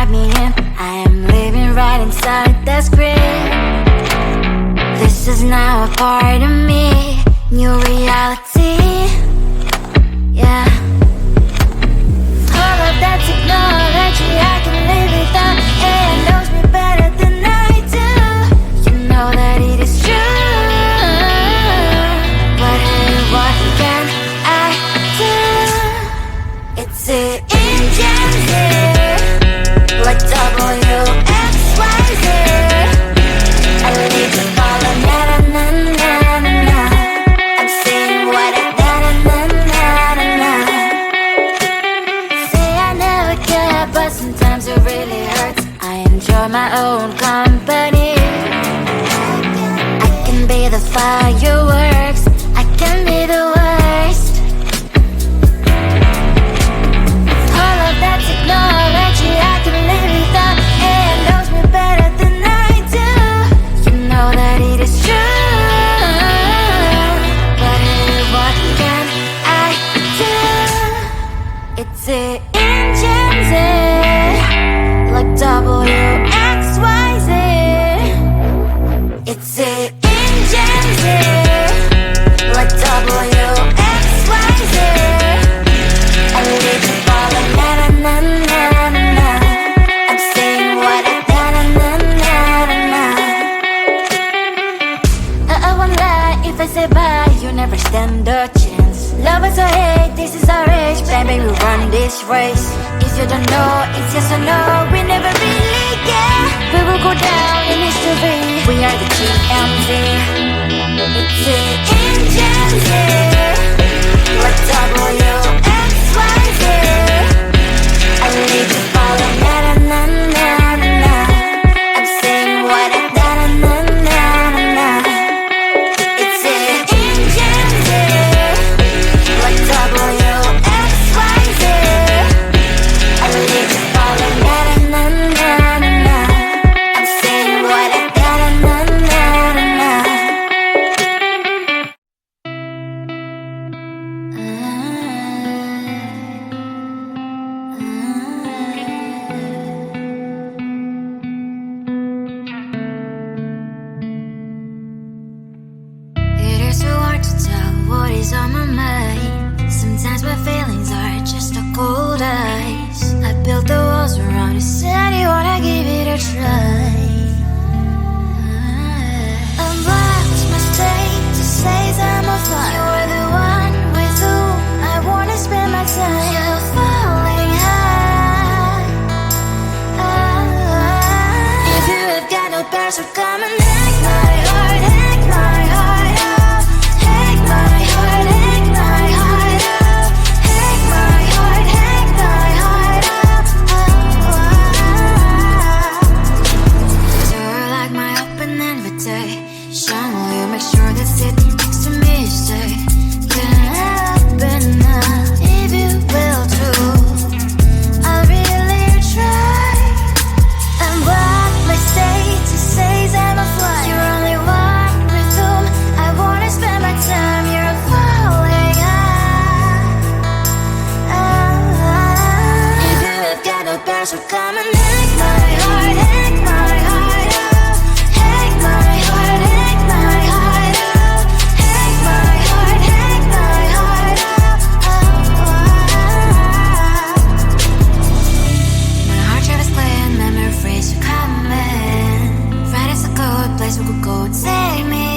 write me in. I am living right inside the script. This is now a part of me, new reality. Yeah. All of that technology I can live without. It knows me better than I do. You know that it is true. But hey, what can I do? It's the engines here, like WXYZ. I need to follow na-na-na-na-na-na. I'm saying what I na-na-na-na-na. Say I never care, but sometimes it really hurts. I enjoy my own company. I can be the fireworks, I can be the worst. All of that technology I can live without. It knows me better than I do. You know that it is true. But hey, what can I do? It's the engines, like WXYZ. It's the engines, like WXYZ. I need to follow na-na-na-na-na-na. I'm saying what I na-na-na-na-na. I won't lie if I say bye, you never stand a chance. Love is or hate, this is our age. Baby, we run this race. If you don't know, it's yes or no. We never really get. We will go down in history. We are the GMZ. It's the engines here, like WXYZ. I need to follow na-na-na-na-na-na. I'm saying what I na-na-na-na-na. It's the engines here, like WXYZ. I need to follow na-na-na-na-na. I'm saying what I na-na-na-na-na. It is so hard to tell what is on my mind. Sometimes my feelings are just a cold ice. I built the walls around the city, wanna give it a try. I'm lost, my state to say I'm a fly. You're the one with whom I wanna spend my time. You're falling high. If you have got no bears, so come and hack my heart, hack my heart up. Hack my heart, hack my heart up. Hack my heart, hack my heart up. You're like my open invitation. Will you make sure that sitting next to me stay? Can happen now, if you will too. I'll really try. And what my state to say I'm a fly. You're only one with whom I wanna spend my time. You're falling high. If you have got no bears, so come and hack my heart, hack my heart up. Hack my heart, hack my heart up. Hack my heart, hack my heart up. My heart travels clear, memory freeze, you're coming. Right is a good place we could go, take me.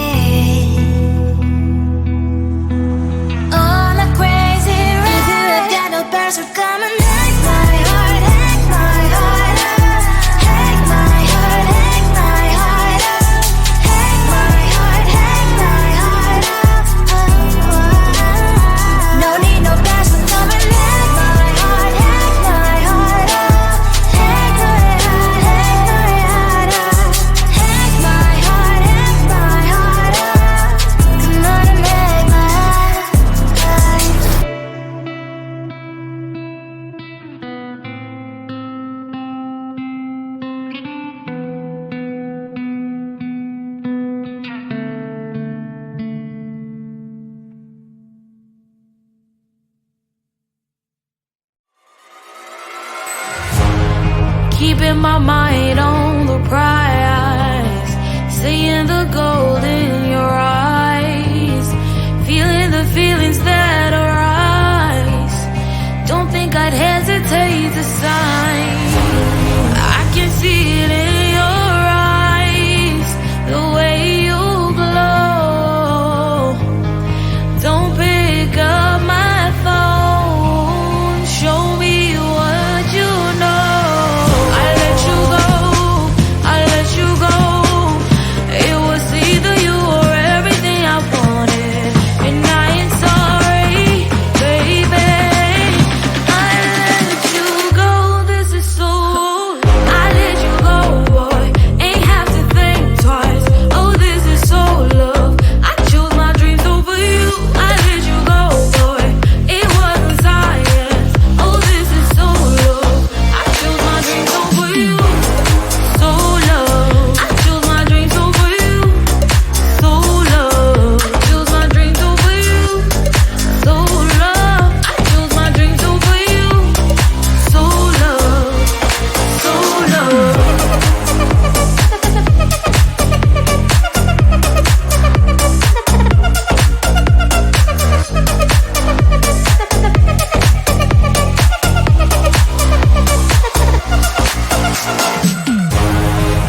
On a crazy ride. If you have got no bears, so come and hack my heart, hack my heart up. Hack my heart, hack my heart up. Hack my heart, hack my heart up. No need no bears, so come and hack my heart, hack my heart up. Hack my heart, hack my heart up. Hack my heart, hack my heart up. Come on and make my heart. keeping my mind on the prize, seeing the gold in your eyes, feeling the feelings that arise. Don't think I'd hesitate to sign. I can see it in your eyes, the way you glow. Don't pick up my phone, show me what you know. I let you go, I let you go. It was either you or everything I wanted, and I ain't sorry, baby. I let you go, this is so. I let you go, boy, ain't have to think twice. Oh, this is so love. I chose my dreams over you. I let you go, boy, it wasn't science. Oh, this is so love. I chose my dreams over you. So love. I chose my dreams over you. So love. Chose my dreams over you. So love. I chose my dreams over you. So love. So love.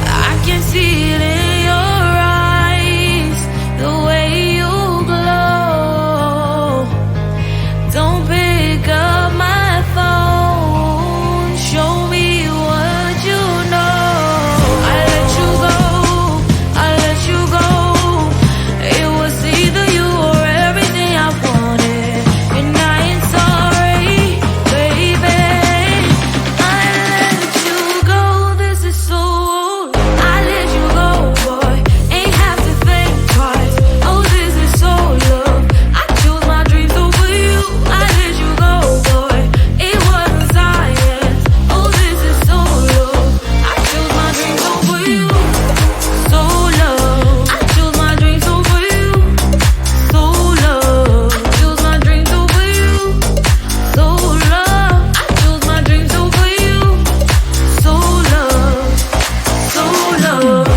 I can see it in your eyes, the way you glow. Don't pick up my phone, show me what you know. I let you go, I let you go. It was either you or everything I wanted, and I ain't sorry, baby. I let you go, this is so. I let you go, boy, ain't have to think twice. Oh, this is so love. I chose my dreams over you. I let you go, boy, it wasn't science. Oh, this is so love. I chose my dreams over you. So love. I chose my dreams over you. So love. Chose my dreams over you. So love. I chose my dreams over you. So love. So love.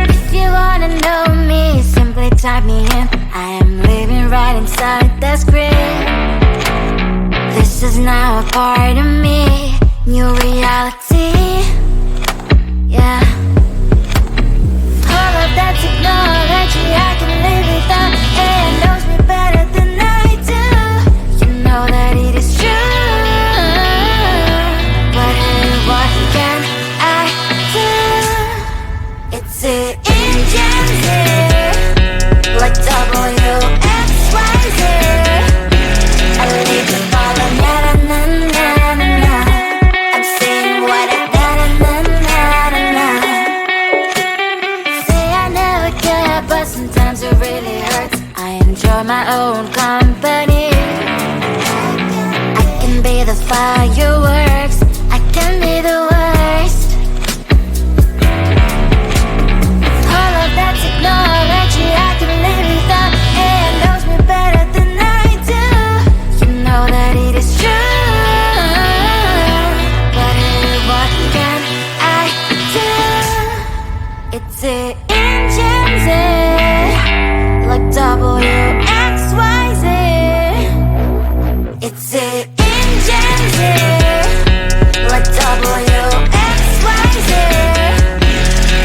If you wanna know me, simply type me in. I am living right inside the screen. This is now a part of me, new reality. Yeah. All of that technology, I can live without. It knows me better than I do. You know that it is true. But hey, what can I do? It's it in gems here, like WXYZ. I need to follow, na na na na na na. I'm saying what I na na na na na na. Say I never care, but sometimes it really hurts. I enjoy my own company. I can be the fireworks, I can be the worst. All of that technology, I can live without. It knows me better than I do. You know that it is true. But hey, what can I do? It's it in gems, like WXYZ. It's it in gems, like WXYZ.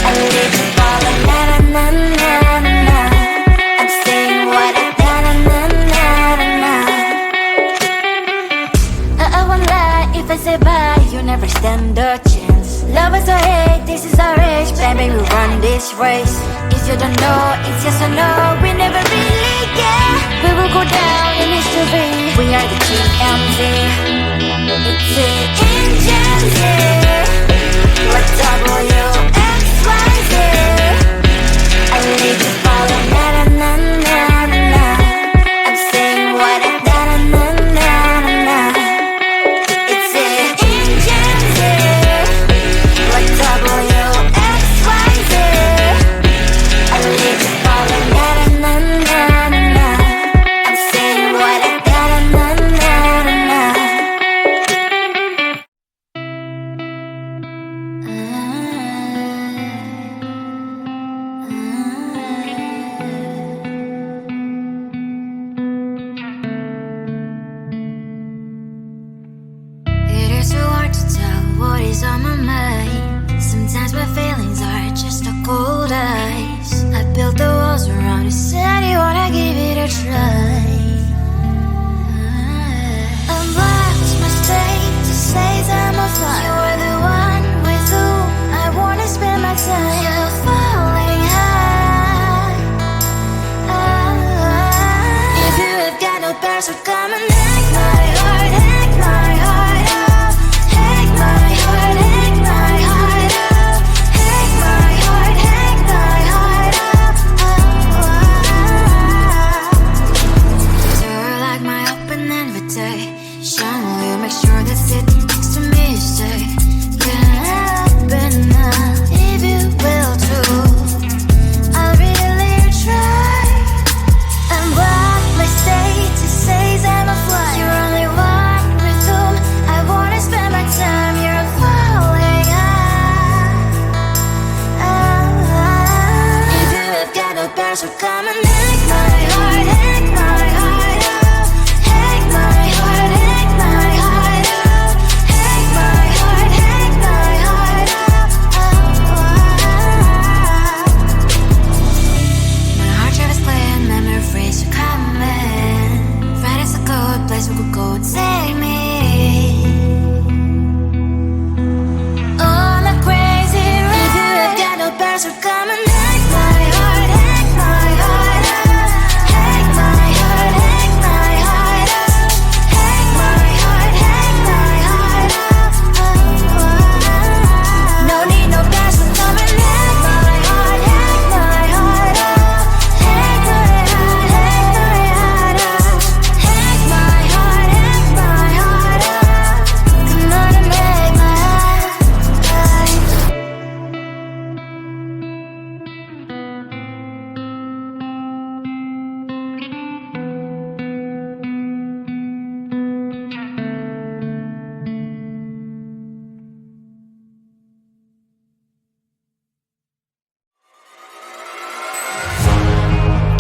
I live to follow, na na na na na na. I'm saying what I na na na na na na. I won't lie if I say bye, you never stand a chance. Love us or hate, this is our age, baby, we run this race. If you don't know, it's yes or no, we never really get. We will go down in history. We are the TMZ. It's the engines here. What WXYZ. I need to follow na na na na na. I'm saying what I na na na na na. It's the engines here. What WXYZ. I need to follow na na na na na. I'm saying what I na na na na na. It is so hard to tell what is on my mind. Sometimes my feelings are just a cold ice. I built the walls around you, said you wanna give it a try. I've watched my state to say I'm a fly. You are the one with whom I wanna spend my time. You're falling high. If you have got no bears, so come and hack my heart, hack my heart out. Hack my heart, hack my heart out. Hack my heart, hack my heart out. You're like my open invitation. Will you make sure that sitting next to me you stay? Can happen now, if you will too. I'll really try. And what my state to say I'm a fly. You're only one with whom I wanna spend my time. You're falling high. If you have got no bears, so come and hack my heart, hack my heart out. Hack my heart, hack my heart out. Hack my heart, hack my heart out. My heart drive is clear, memories are coming. Right is a good place we could go, take me on a crazy ride. If you have got no bears, so come and hack my heart, hack my heart out. Hack my heart, hack my heart out. Hack my heart, hack my heart out. No need no bears, so come and hack my heart, hack my heart out. Hack my heart, hack my heart out. Hack my heart, hack my heart out. Come on and make my heart.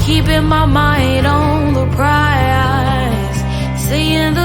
Keeping my mind on the prize, saying the